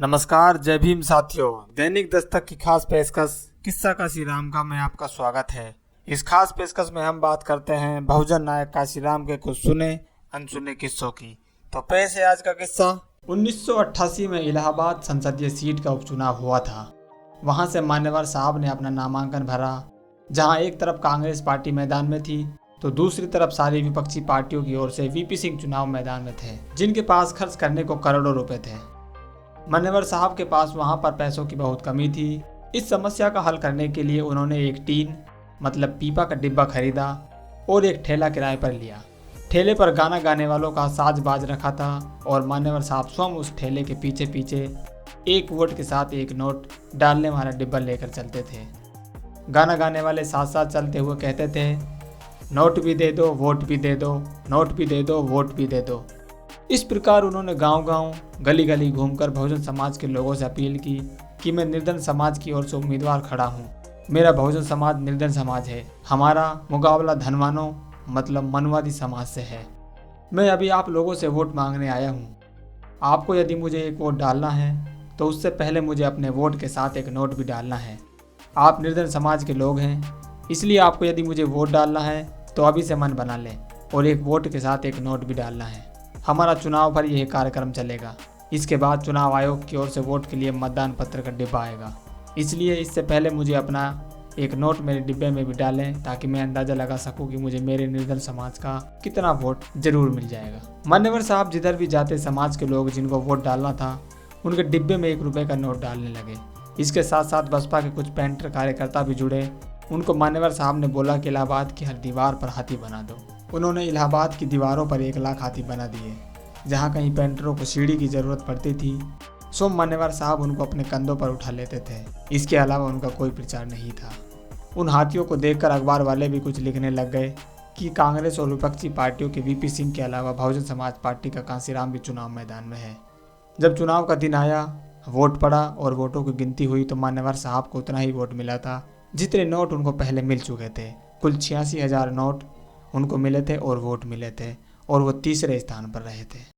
नमस्कार, जय भीम साथियों। दैनिक दस्तक की खास पेशकश किस्सा काशीराम का में आपका स्वागत है। इस खास पेशकश में हम बात करते हैं बहुजन नायक काशीराम के कुछ सुने अनसुने किस्सों की। तो पेश है आज का किस्सा। 1988 में इलाहाबाद संसदीय सीट का उपचुनाव हुआ था। वहां से मान्यवर साहब ने अपना नामांकन भरा। जहां एक तरफ कांग्रेस पार्टी मैदान में थी तो दूसरी तरफ सारी विपक्षी पार्टियों की ओर से वीपी सिंह चुनाव मैदान में थे, जिनके पास खर्च करने को करोड़ों रुपए थे। मान्यवर साहब के पास वहां पर पैसों की बहुत कमी थी। इस समस्या का हल करने के लिए उन्होंने एक टीन मतलब पीपा का डिब्बा खरीदा और एक ठेला किराए पर लिया। ठेले पर गाना गाने वालों का साज बाज रखा था और मान्यवर साहब स्वयं उस ठेले के पीछे पीछे एक वोट के साथ एक नोट डालने वाला डिब्बा लेकर चलते थे। गाना गाने वाले साथ साथ चलते हुए कहते थे, नोट भी दे दो, वोट भी दे दो, नोट भी दे दो, वोट भी दे दो। इस प्रकार उन्होंने गांव-गांव, गली-गली घूमकर बहुजन समाज के लोगों से अपील की कि मैं निर्धन समाज की ओर से उम्मीदवार खड़ा हूं। मेरा बहुजन समाज निर्धन समाज है। हमारा मुकाबला धनवानों मतलब मनवादी समाज से है। मैं अभी आप लोगों से वोट मांगने आया हूं। आपको यदि मुझे एक वोट डालना है तो उससे पहले मुझे अपने वोट के साथ एक नोट भी डालना है। आप निर्धन समाज के लोग हैं, इसलिए आपको यदि मुझे वोट डालना है तो अभी से मन बना लें और एक वोट के साथ एक नोट भी डालना है। हमारा चुनाव भर यह कार्यक्रम चलेगा। इसके बाद चुनाव आयोग की ओर से वोट के लिए मतदान पत्र का डिब्बा आएगा, इसलिए इससे पहले मुझे अपना एक नोट मेरे डिब्बे में भी डालें ताकि मैं अंदाज़ा लगा सकूं कि मुझे मेरे निर्धन समाज का कितना वोट जरूर मिल जाएगा। मान्यवर साहब जिधर भी जाते समाज के लोग जिनको वोट डालना था उनके डिब्बे में 1 रुपये का नोट डालने लगे। इसके साथ साथ बसपा के कुछ पेंटर कार्यकर्ता भी जुड़े। उनको मान्यवर साहब ने बोला कि इलाहाबाद की हर दीवार पर हाथी बना दो। उन्होंने इलाहाबाद की दीवारों पर 1 लाख हाथी बना दिए। जहां कहीं पेंटरों को सीढ़ी की ज़रूरत पड़ती थी सो मान्यवर साहब उनको अपने कंधों पर उठा लेते थे। इसके अलावा उनका कोई प्रचार नहीं था। उन हाथियों को देखकर अखबार वाले भी कुछ लिखने लग गए कि कांग्रेस और विपक्षी पार्टियों के वीपी सिंह के अलावा बहुजन समाज पार्टी का काशीराम भी चुनाव मैदान में है। जब चुनाव का दिन आया, वोट पड़ा और वोटों की गिनती हुई तो मान्यवर साहब को उतना ही वोट मिला था जितने नोट उनको पहले मिल चुके थे। कुल 86,000 नोट उनको मिले थे और वोट मिले थे और वो तीसरे स्थान पर रहे थे।